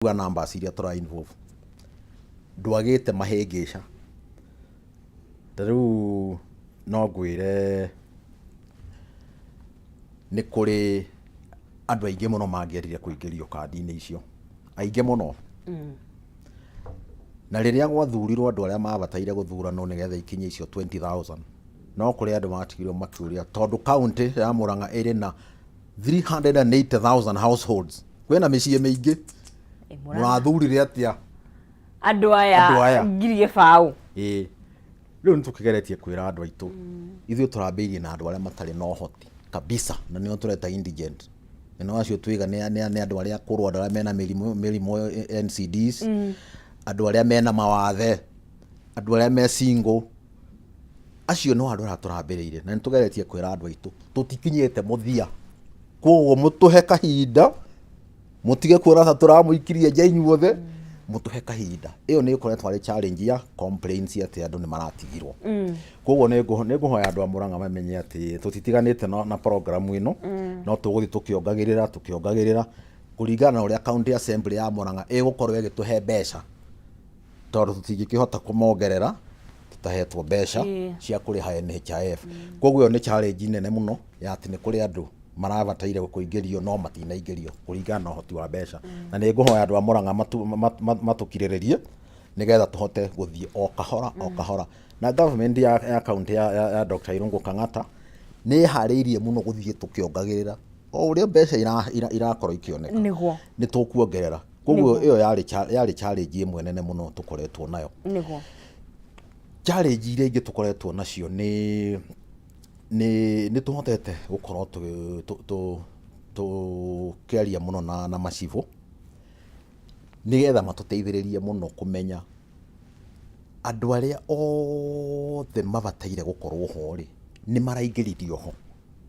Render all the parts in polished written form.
wa numbers iria tura involve ndwagite mahengesha tariu no ngwire ni kuri andu aingi muno mangierire kuingirio kandi-ini icio aingi muno na riria gwathurirwo andu aria mabataire guthuranwo nigetha ikinye icio 20,000 no kuri andu matigirwo makiuria tondu county ya Murang'a iri na 380,000 households kwina micii mingi murathurire atia andu aya ngiri gibau riu nitukigeretie kwira andu aitu ithuĩ turambirie na andu aria matari na uhoti kabisa na nio tureta indigent eno acio twiga ni andu aria akuru andu aria mena mirimo NCDs andu aria mena mawathe andu aria me single acio no andu aria turambirie na nitugeretie kwira andu aitu tutikinyite muthia koguo mutuhe kahinda mutige kwira ta turamuikirie nja inyuothe mutuhe kahinda iyo ni ikoretwo ari challenge ya complaints ati andu ni maratigirwo koguo ni nguhoya andu a Murang'a mamenye ati tutitiganite na program ino no tuguthi tukiongagirira kuringana na uria county assembly ya Murang'a igukorwo igituhe mbeca tondu tutingikihota kumongerera tutahetwo mbeca cia kuriha NHIF koguo iyo ni challenge nene muno ya ati ni kuri andu marabataire kuingirio no matinaingirio kuringana na uhoti wa mbeca na ni nguhoya andu a Murang'a matukirirerie nigetha tuhote guthie o kahora na government ya county ya Dr. Irungu Kang'ata ni hariirie muno guthie tukiongagirira o uria mbeca irakorwo ikioneka ni tukuongerera koguo iyo yari challenge imwe nene muno tukoretwo nayo challenge iria ingi tukoretwo nacio ni tuhotete gukorwo tukiaria muno na macivo nigetha matuteithiririe muno kumenya andu aria othe mabataire gukorwo ho ri ni maraingiririo ho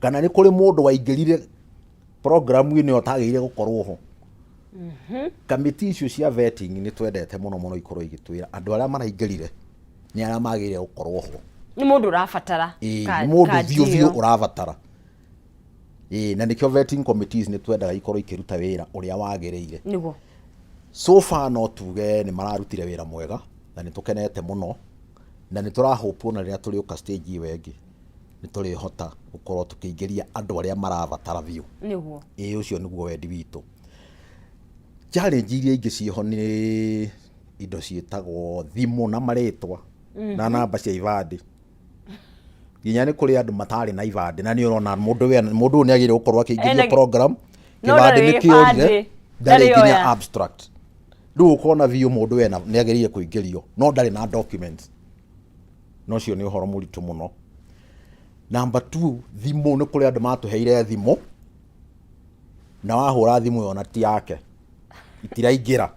kana ni kuri mundu waingirire program ino otagire gukorwo ho committee icio cia vetting ni twendete muno ikorwo igitwira andu aria maraingirire ni aria magire gukorwo ho ni mundu urabatara mundu thio urabatara na nikio vetting committees ni twendaga ikorwo ikiruta wira uria wagiriire niguo so far no tuge ni mararutire wira mwega na ni tukenete muno na ni turahope na riria turi uka stage wengi ni turi hota gukorwo tukiingiria andu aria marabatara view niguo ucio niguo wendi witu challenge iria ingi ciho ni indo cietagwo thimu na maritwa na namba cia ibadi ginya ni kuri andu matari na ibadi na ni urona mundu ni agire gukorwo akiingiria program kibadi ni kiorire ndari ginya abstract ndu ukona view mundu wena ni agirire kuingirio no ndari na documents no cio ni uhoro muritu muno. Number 2 thimu ni kuri andu matuheire thimu na wahura thimu yona ti yake itiraingira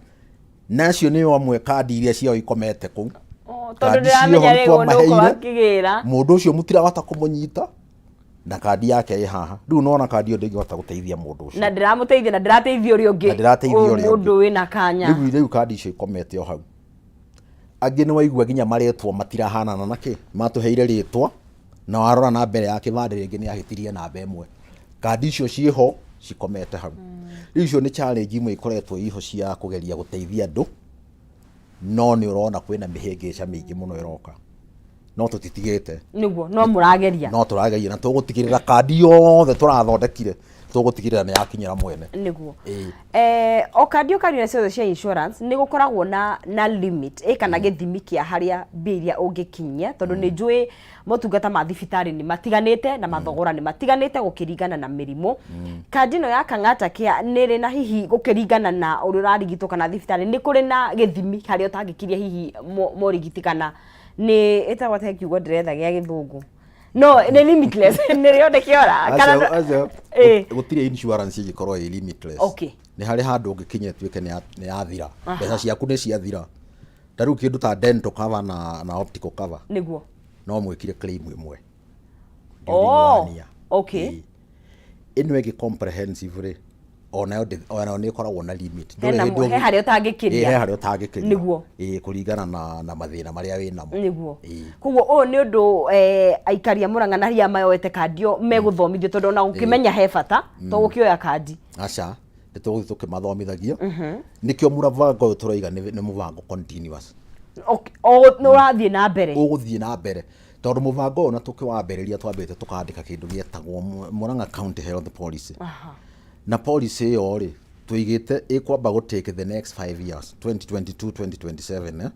nacio ni amwe kandi iria cio ikomete ku tondu ndiramenya ri undu kwakigira mundu ucio mutirahota kumunyita na kandi yake ĩ haha riu nona kandi iyo ndingihota guteithia mundu ucio na ndiramuteithia na ndirateithia uri ungi mundu wina kanya riu kandi icio ikomete o hau angi ni waigua ginya maretwo matirahanana naki matuheire ritwa na warora na mbere ya kibandi ringi ni ahitirie namba imwe kandi icio ciho cikomete hau riu icio ni challenge imwe ikoretwo iho cia kugeria guteithia andu no ni urona kwina mihengesha mingi muno iroka no tutitigite niguo no murageria no turageria na tugutigirira kandi yothe turathondekire tugutigirira ni yakinyira mwene niguo o kandi na ciothe cia insurance ni gukoragwo na limit kana githimi kia haria biria ungikinyia tondu ni njui motungata ma thibitari ni matiganite na mathogora ni matiganite gukiringana na mirimo kandi no ya Kang'ata kia niri na hihi gukiringana na uri urarigitwo kana thibitari ni kuri na githimi haria utangikiria hihi morigiti kana ni etagwo ta kiugo ndiretha gia githungu no ni limitless ni riode kiora kana gutire insurance igikorwo i limitless okay ni hari handu ungikinye tuike ni yathira mbeca ciaku ni ciathira taru kindu ta dental cover na optical cover niguo no mwikire claim imwe okay ino igi comprehensively ona ni koragwo na limit he hari utangikiria niguo kuringana na mathina maria winamo niguo koguo ni undu aikaria Murang'a na hiya mayoete kandio meguthomithio tondu na ukimenya he bata to gukioya kandi acha nituguthi tukimathomithagia nikio Mubango uyu turaiga ni Mubango continuous no rathie na mbere uguthie na mbere tondu Mubango na tukiwambiriria twambite tukandika kindu gietagwo Murang'a County Health Policy na policy iyo ri tuigite ikwamba go take the next 5 years 2022 2027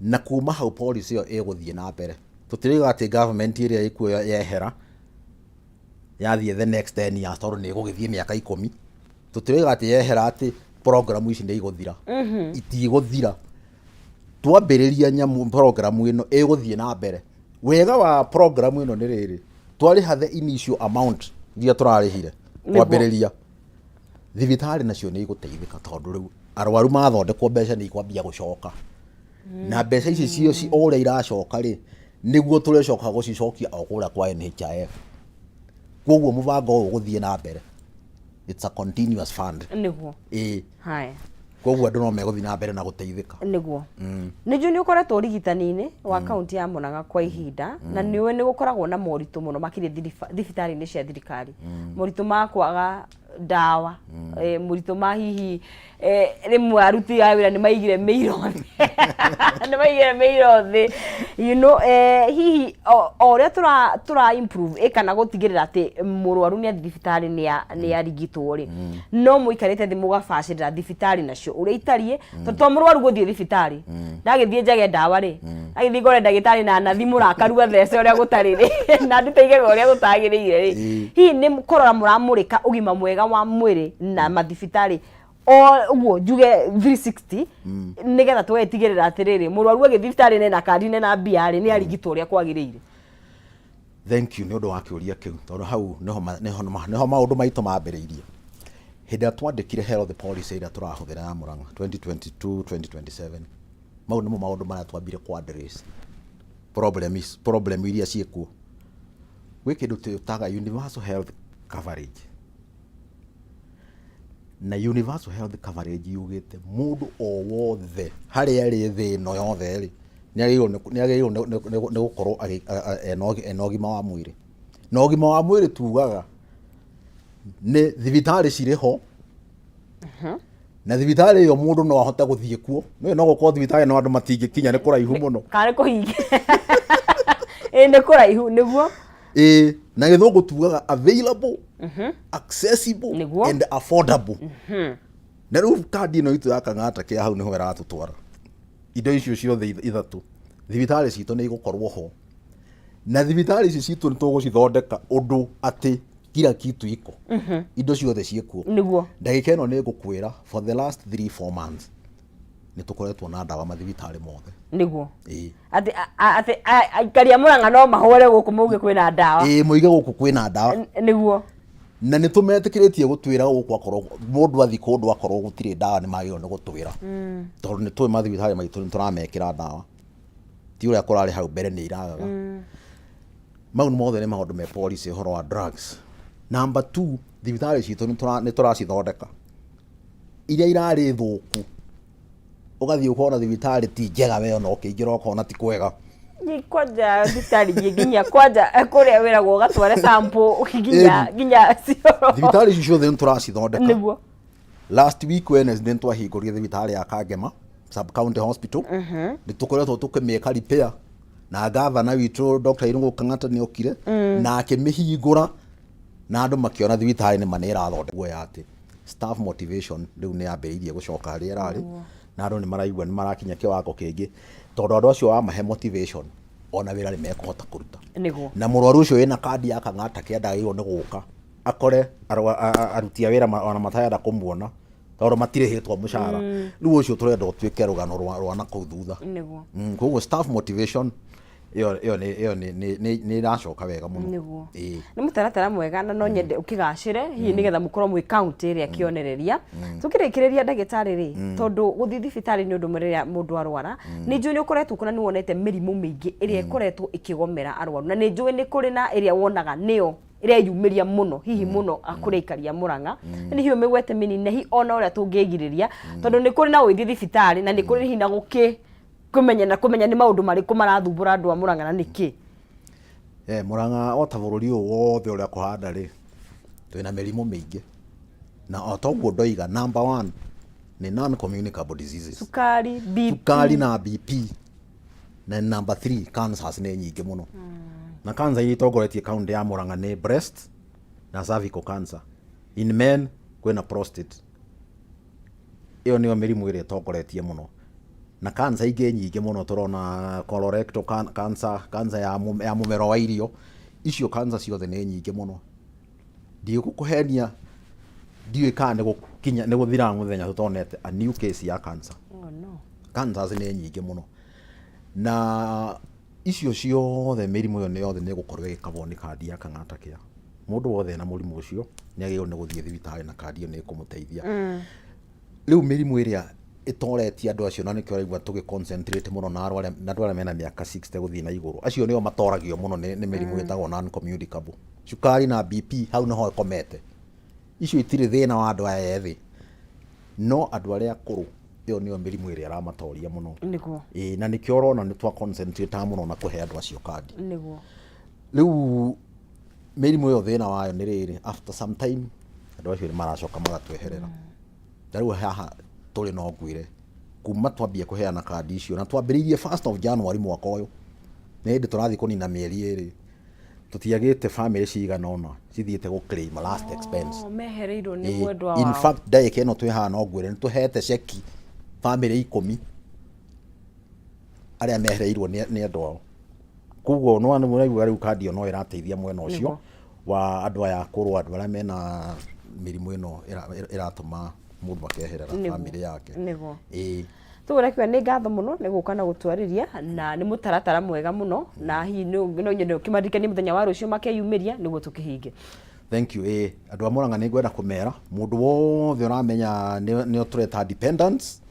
na kuma hau policy iyo iguthie na mbere tutiriga ati government iria ikuo yehera yathie the next 10 years tondu ni igugithie miaka 10 tutiriga ati yehera ati program ici ni iguthira itiguthira twambiriria nyamu program ino iguthie na mbere wega wa program ino ni riri twariha the initial amount iria turarihire kwambiriria thibitari nacio ni iguteithika tondu riu arwaru mathondekwo mbeca ni ikwambia gucoka na mbeca ici cio ci ore iracoka ri niguo turecoka gucicokia o kuria kwa NHIF koguo Mubango uguthie na mbere it's a continuous fund niguo haya koguo andu no meguthie na mbere na guteithika niguo niju ni ukoretwo rigitani-ini wa kaunti ya Murang'a kwa ihinda na niwe ni gukoragwo na moritu muno makiri thibitari-ini cia thirikari moritu ma kwaga dawa moritu ma hihi rimwe aruti a wira ni maigire meirothi you know hihi oria tura improve kana gutigirira ati murwaru ni thibitari ni arigitwo ri no muikarite thi mugabacirira thibitari nacio uria itarie to murwaru guthie thibitari ndagithie njage dawa ri agithie ngore ndagitari na nathi murakarua thece uria gutari ri na ndutaigega uria gutagirire ri hihi ni mukorora muramurika ugima mwega wa mwiri na mathibitari uguo njuge 360 nigetha twetigirira atiriri murwaru agithibitari na kandi na biari ni arigitwo uria kwagirire. Thank you ni undu wa kiuria kiu tondu hau neho maundu maitu mambiriirie hinda twandikire health policy ira turahuthira ya Murang'a 2022 2027 mau nimo maundu maria twambire kwa address problem iria ciekuo gwi kindu tutaga universal health coverage na universal health coverage yugite mundu o wothe hari ari thino yothe ri ni agirwo ni gukorwo ena ugima wa mwiri na ugima wa mwiri tugaga ni thibitari ciriho na thibitari iyo mundu no ahote guthie kuo no gukorwo thibitari no andu matingikinya ni kuraihu muno kare kuhinge ni kuraihu niguo na githungu tugaga available accessible and affordable na riu kandi ino itu ya Kang'ata kia hau niho iratutwara indo icio ciothe ithatu thibitari citu ni igukorwo ho na thibitari ici citu ni tugucithondeka undu ati kila kitu iko indo ciothe ciekuo niguo ndagika ino ni gukwira for the last 3-4 months ni tukoretwo na ndawa mathibitari mothe niguo ati aikari a Murang'a no mahore guku muge kwina ndawa muige guku kwina ndawa niguo na ni tumetikiritie gutwira guku akorwo mundu athi kundu akorwo gutire ndawa ni magiro ni gutwira tondu ni twi mathibitari maitu ni turamekira ndawa ti uria kurari hau mbere ni iragaga mau mothe ni maundu me policy horo wa drugs. Number 2 thibitari citu ni turacithondeka iria irari thuku ugathie ukona thibitari ti njega we no ukiingira ukona ti kwega ni kwanja thibitari nginya kwanja kuria wiragwo gatware sample ukiginya cioro thibitari icio the turacithondeka niguo last week Wednesday twahingũrire thibitari ya Kang'ata sub county hospital ni tukoretwo tukimieka repair na governor witũ Dr. Irungu Kang'ata ni okire na akimihingũra na andu makiona thibitari ni manera thondekwo ya ati staff motivation riu ni ambĩrĩirie gucoka harĩa rari na andu ni maraigua ni marakinya kiwango kingi tondu andu acio wa mahe motivation ona wira ni mekuhota kuruta niguo na murwaru ucio ina kandi ya Kang'ata kiendagirwo ni guka akore aruti a wira ona matayenda kumuona tondu matirĩhĩtwo mucara riu ucio turenda utuike rugano rwa na kuu thutha niguo koguo staff motivation iyo ni iracoka wega muno niguo ni mutaratara mwega na no nyende ukigacire hihi nigetha mukorwo mwi county ria kionereria tukirikireria ndagitari ri tondu guthi thibitari ni undu mwereria mundu arwara ni njui ni ukoretwo kuna ni wonete mirimu mingi iria ikoretwo ikigomera arwaru na ni njui ni kuri na iria wonaga niyo iria yumiria muno hihi muno akuri ikaria Murang'a ni hiyo megwete minine hi ona uria tungigiriria tondu ni kuri na uithi thibitari na ni kuri hihi na guki kumenya ni maundu mariku marathumbura andu a Murang'a na niki Murang'a o ta bururi wothe uria kuhanda ri twina mirimu mingi na otoguo ndoiga number 1 ni non communicable diseases sukari, BP, sukari na BP, na number 3 cancers nĩ nyingĩ mũno. Na cancer iria itongoretie kaunti ya Murang'a nĩ breast na cervical cancer. In men kwĩna prostate. Iyo nĩyo mĩrimũ ĩrĩa itongoretie mũno. Na cancer ingĩ nyingĩ mũno tũrona colorectal cancer, cancer ya mũmero wa irio. Icio cancer ciothe nĩ nyingĩ mũno. Ndigũkũhenia ndiũĩ kana nĩ gũthira mũthenya tũtonete a new case ya cancer. Oh no. Cancers nĩ nyingĩ mũno. Na icio ciothe mĩrimũ ĩyo yothe nĩ gũkorwo ĩgĩkabwo nĩ kandi ya Kang'ata Care. Mũndũ wothe na mũrimũ ũcio nĩ agĩrĩirwo nĩ gũthiĩ thibitarĩ na kandi ĩyo nĩ ĩkũmũteithia. Rĩu mĩrimũ ĩrĩa ĩtoretie andũ acio na nĩkĩo ũraigua tũgĩ-concentrate mũno na andũ arĩa mena mĩaka 60 gũthiĩ na igũrũ. Acio nĩo matoragio mũno nĩ mĩrimũ ĩtagwo non-communicable. Cukari na BP hau nĩho ĩkomete. Icio itirĩ thĩna wa andũ aya ethĩ. No andũ arĩa akũrũ iyo nĩyo mĩrimũ ĩrĩa ĩramatoria mũno. Nĩguo. Na nĩkĩo ũrona nĩ twa concentrate mũno na kũhe andũ acio kandi. Nĩguo. Rĩu mĩrimũ ĩyo thĩna wayo nĩ rĩrĩ, after some time andũ acio nĩ maracoka magatweherera. Rĩu haha tũrĩ no ngwĩre kuma twambie kũheana kandi icio na twambĩrĩirie 1st of January mwaka ũyũ. Nĩ hĩndĩ tũrathiĩ kũnina mĩeri ĩrĩ. Tũtiagĩte family cigana ona cithiĩte gũ claim last expense. Mehereirwo nĩ mwendwa wao. In fact ndagĩka ĩno twĩ haha no ngwĩre nĩ tũhete ceki family 10 arĩa mehereirwo nĩ andũ ao. Koguo no mũraigua rĩu kandi ĩyo no ĩrateithia mwena ũcio wa andũ aya akũrũ, andũ arĩa mena mĩrimũ ĩno ĩratũma mũndũ akeherera family yake. Nĩguo. Tũgũrekĩwa nĩ ngatho mũno nĩ gũka na gũtwarĩria na nĩ mũtaratara mwega mũno na hihi no nyende ũkĩmaririkanie mũthenya wa rũciũ makeyumĩria nĩguo tũkĩhinge. Thank you. Andũ a Murang'a nĩ ngwenda kũmera mũndũ wothe ũramenya nĩ tũreta dependents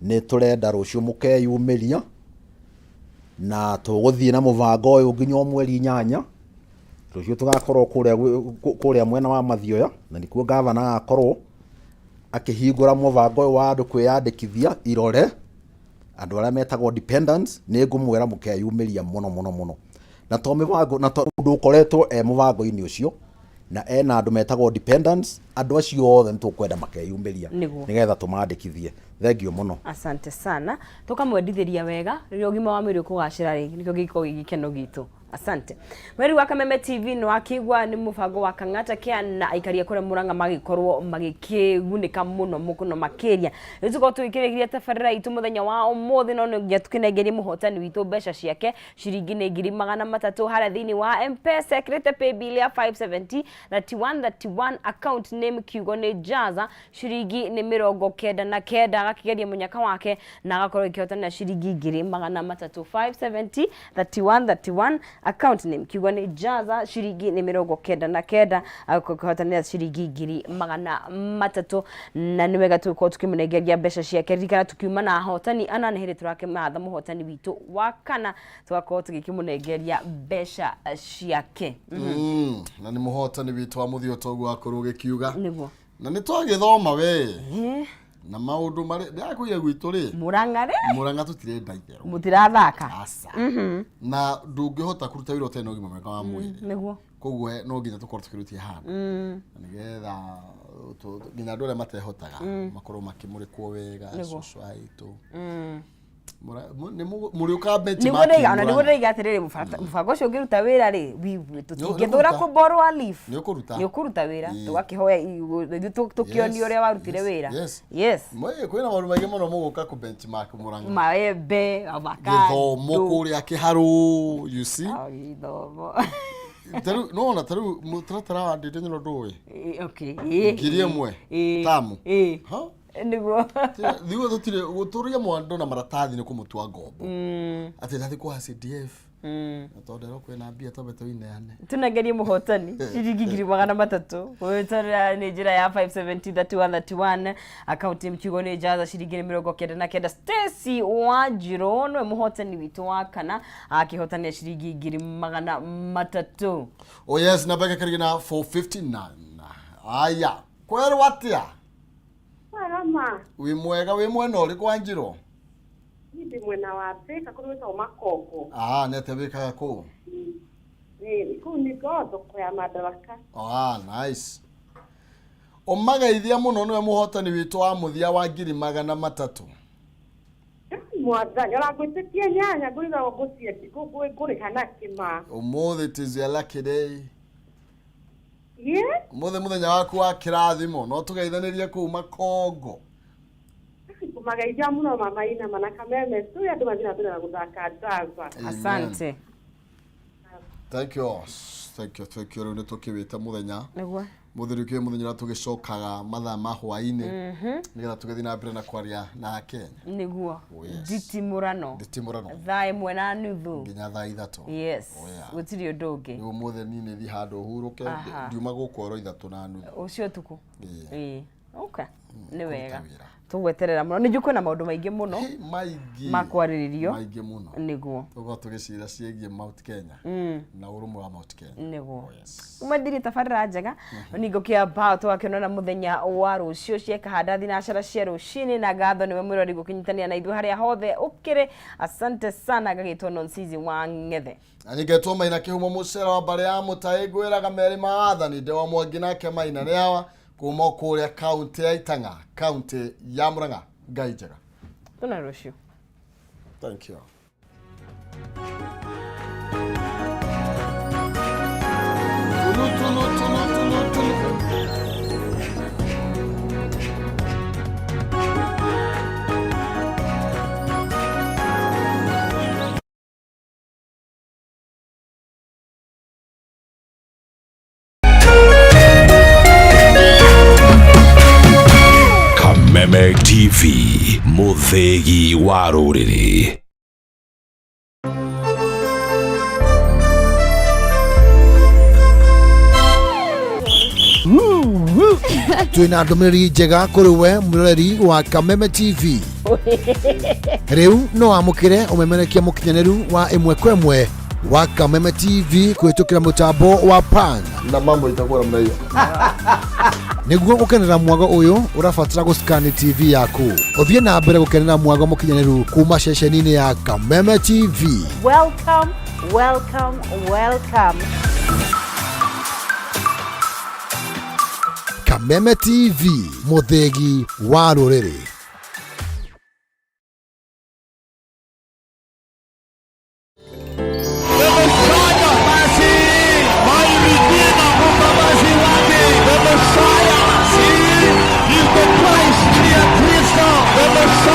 nĩ tũrenda rũciũ mũkeyumĩria na tũgũthiĩ na mũbango ũyũ nginya mweri 8. Rũciũ tũgakorwo kũrĩa mwena wa Mathioya na nĩkuo gavana agakorwo akĩhingũra mũbango ũyũ wa andũ kwĩyandĩkithia irore. Andũ arĩa metagwo dependents nĩ ngũmwĩra mũkeyumĩria mũno. Na to mũbango na tondũ ũkoretwo mũbango-inĩ ũcio na ena andũ metagwo dependents, andũ acio othe nĩ tũkwenda makeyumĩria nĩgetha tũmandĩkithie. Thengio mũno. Asante sana. Tũkamwendithĩria wega rĩrĩa ũgima wa mwĩrĩ ũkũgacĩra rĩ nĩkĩo gĩkorwo gĩkeno gitũ. Asante. Mweri wa Kameme TV no akigwa nĩ mũbango wa Kang'ata Care na aikaria kũrĩa Murang'a magĩkorwo magĩkĩgunĩka mũno makĩria. Rĩu tũkorwo tũgĩkĩrĩria tabarĩra itũ mũthenya wa ũmũthĩ no nginya tũkĩnengerie mũhotani witũ mbeca ciake ciringi nĩ 300 harĩa thĩinĩ wa M-Pesa ekĩrĩte paybill ya 570 account name kiugo nĩ Jaza ciringi nĩ 99 agakĩgeria mũnyaka wake na agakorwo ikĩhotana ciringi 300 570 account name kiugo nĩ Jaza ciringi nĩ 99 agakĩhotanĩra ciringi 300 na nĩ wega tũkorwo tũkĩmũnengeria mbeca ciake ririkana tukiuma na hotani ana nĩ hĩndĩ tũrakĩmatha mũhotani witũ wa kana tũgakorwo tũgĩkĩmũnengeria mbeca ciake. Na nĩ mũhotani witũ wa mũthio toguo akorwo gĩkiuga na nĩ twagĩthoma we na maũndũ marĩ ndakũiya gwitũ rĩ Murang'a tũtirenda itherũ mũtirathaka na ndũngĩhota kũruta wĩra ũtarĩ na ũgima mwega wa mwĩrĩ nĩguo koguo no nginya tũkorwo tũkĩrutia hana nĩgetha nginya andũ arĩa matehotaga makorwo makĩmũrĩkwo wega cũcũ aitũ muri ukabeti maki nĩguo ndaiga atĩrĩrĩ mũbango ũcio ũngĩruta wĩra rĩ tũtingĩthũra kũborwa leave nĩ ũkũruta wĩra tũgakĩhoya tũkĩonio ũrĩa warutire wĩra. Yes kwĩna maũndũ maingĩ mũno mũgũka kũ benchmark Murang'a maembe avocado gĩthomo kũrĩa kĩharũ you see gĩthomo no na taru mũtaratara wa ndĩndĩ nyoro ndũĩ ngiri ĩmwe tamu nĩguo thigo tutire guturia mwandu na maratathi ni kumutua ngombo ati ndathi kwa CDF atondero kwena mbia tobeto ineane tunagerie muhotani ciringi 300 gwetara ni njira ya 570 account mkiugo ni Jaza ciringi 99 Stacy Wanjiro no muhotani witu wa kana akihotania ciringi 300. Oh yes na baka karigina 459 aya kwero watia Mama. Wi mwega wi mwena ũrĩkũ Wanjirũ? Ndi mwena wa Thika kũrũta Makongo. Nete wĩkaga kũ? Kũ nĩ godo kwa Madaraka. Nice. Omageithia muno niwe muhotani witu wa muthia wa 300,000. Mwathani aragwĩtĩkia nyanya ngũiga gũcieti ngũrĩha kĩma. Umuthi it is your lucky day. Yes. Umuthi muthenya waku wa kirathimo no tugeithanirie kuuma Kongo. Kumageithia muno mama ina mana kameme tu ya ndũmathina tũrera gũthaka danza. Asante. Thank you. Rĩu nĩ tũkĩwĩte mũthenya. Nĩguo. Mũthiri kĩ mũthenya tũgĩcokaga mathaa ma hwaĩ-inĩ nĩgetha tũgĩthiĩ na mbere na kwaria na Kenya. Nĩguo. Nditimũrano. Thaa ĩmwe na nuthu. Nginya thaa 3. Yes. Gũtirĩ ũndũ ũngĩ. Rĩu mũthĩ niĩ nĩ thiĩ handũ hurũke ndiuma gũkũ oro 3 na nuthu. Ũcio ũtukũ. Okay. Nĩ wega. Tũgweterera muno. Nĩ kwĩna maũndũ maingĩ mũno. Maingĩ. Makwarĩrĩrio. Maingĩ mũno. Nĩguo. Tũgũkorwo tũgĩcira ciĩgiĩ Mount Kenya. Na ũrũmwe wa Mount Kenya. Nĩguo. Umendiri tabarĩra njega. Ningo kĩamba twakĩona mũthenya wa rũciũ cieka handa thinacara cia rũcinĩ na ngatho nĩwe mwĩrori gũkinyitania na ithuĩ harĩa hothe ũkĩrĩ. Asante sana gagĩtwo Nonsizi wa Ng'ethe. Anĩngetwo Maina kĩhumo mũcera wa mbarĩ ya Mũtaĩ ngwĩraga merĩ ma wathani Ndewa Mwangi nake Maina nĩ hawa kuma kũrĩa kaunti ya Itang'a, kaunti ya Mũrang'a. Ngai njega. Tuna rũciũ. Thank you. Kameme TV, Muthegi wa Rũrĩrĩ. Twina ndũmĩrĩri njega kũrĩ we mwĩroreri wa Kameme TV. Rĩu no amũkĩre ũmemerekia mũkinyanĩru wa ĩmwe kwa ĩmwe wa Kameme TV kũhĩtũkĩra mũtambo wa Pan. Na mambo itakuwa namna hiyo. Nĩguo gũkenera mwago ũyũ ũrabatara gũscan TV yaku. Ũthiĩ na mbere gũkenera mwago mũkinyanĩru kuma ceceni-inĩ ya Kameme TV. Welcome, welcome, welcome. Kameme TV, Muthegi wa Rũrĩrĩ.